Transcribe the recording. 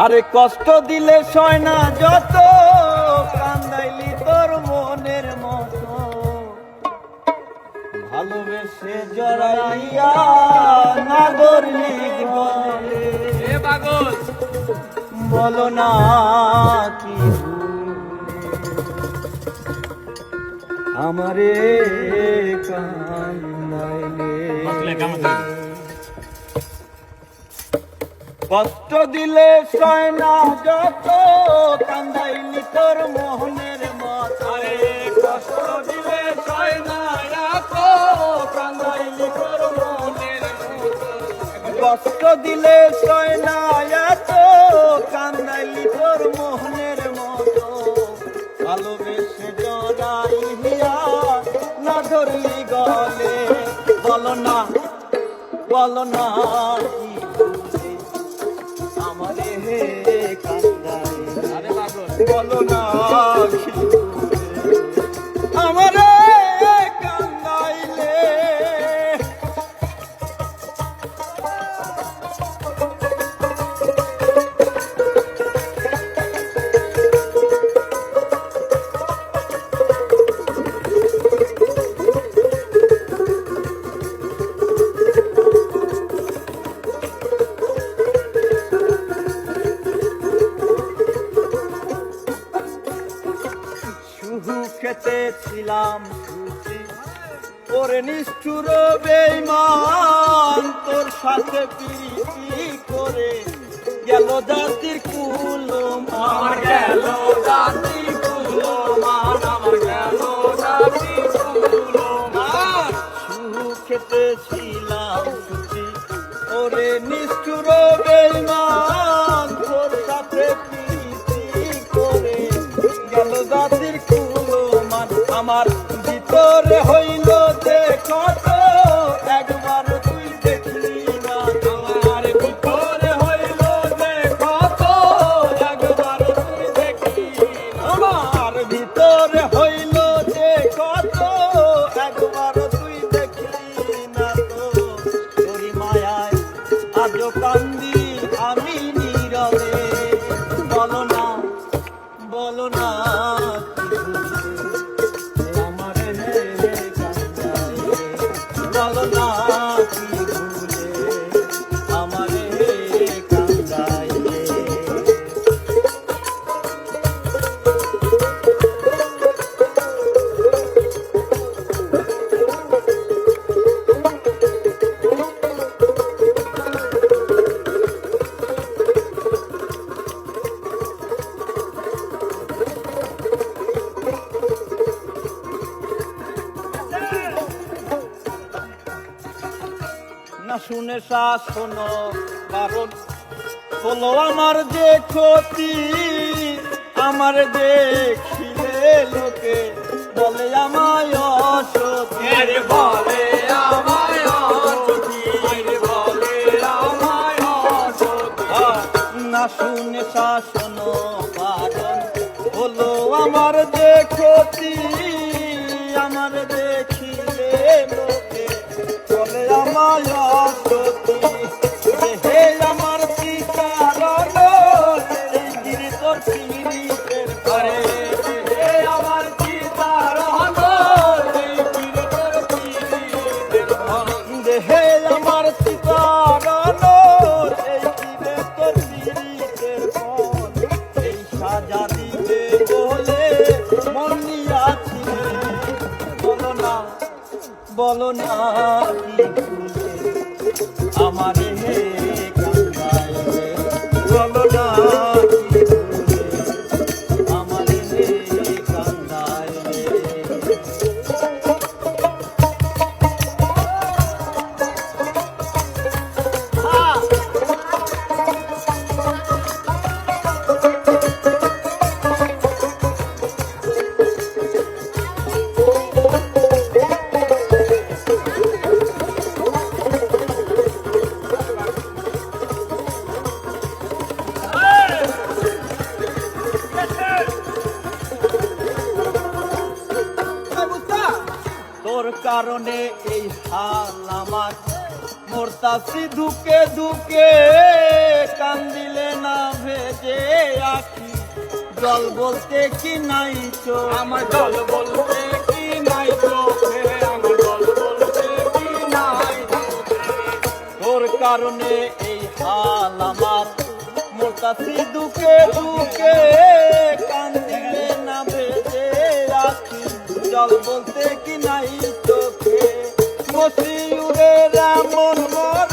আরে কষ্ট দিলে সয় না যত, কান্দাইলি তোর মনের মতো, ভালোবেসে জড়াইয়া না ধরলি গলে। বলো না কি আমারে কান্দাইলে, কষ্ট দিলে সয় না যত, কান্দাইলি তোর মোহনের মতো। কষ্ট দিলে সয় না যত, কান্দাইলি তোর মোহনের মতো। কষ্ট দিলে সয় না যত, কান্দাইলি তোর মোহনের মতো, ভালোবেসে জড়াইয়া না ধরলি গলে। বলো না বলো না আমারে কান্দাই, বলো না আমারে কান্দাইলে। খেতেছিলাম সুচি ওরে নিষ্ঠুর বেঈমান, তোর সাথে প্রীতি করে গেল জাতির কুলমান, গেল জাতির কুলমান, আমার গেল জাতির কুলমান। খেতেছিলাম সুচি ওরে নিষ্ঠুর বেঈমান, তোর সাথে প্রীতি করে গেল জাতির কুলমান। আমার ভিতরে হইল যে কত, একবার তুই দেখলি না। আমার ভিতরে হইল যে কত, একবার তুই দেখলি না। আমার ভিতরে হইল যে কত, একবার তুই দেখলি না। তো তোরি মায়ায় আজও কান্দি আমি নীরবে। বলো না বলো না না শুনে শোনো, কারণ বলো আমার যে ক্ষতি, আমার দেখিলে লোকে বলে আমায় অসতী, বলে আমায় অসতী, বলে আমায় অসতী। না শুনে শোনো, কারণ বলো আমার যে ক্ষতি, আমার দেখিলে লোকে বলে আমায় অসতী। হে আমার চিকারণ এই গিরি তোর পীড়িতের পরে, হে আমার চিকারণ এই গিরি তোর পীড়িতের পরে, হে আমার চিকারণ এই গিরি তোর পীড়িতের পরে। এই সাজা দিবে বলে মন নিয়াছি, বলো না বলো না আমারে কান্দাইলে। বলো না আমারে কান্দাইলে। তোর কারণে এই হাল আমার, মরতাছি দুকে দুকে, কান্দিলে না ভেজে আখি জল বলতে কি নাই চোখ আমার জল বলতে কি নাই চোখে, আমার জল বলতে কি নাই চোখে। তোর কারণে এই হাল আমার মোরতাছি দুকে দুকে কান দিলে না ভেজে আখি জল বলতে কি নাই চোখে মসিউরে রামন মর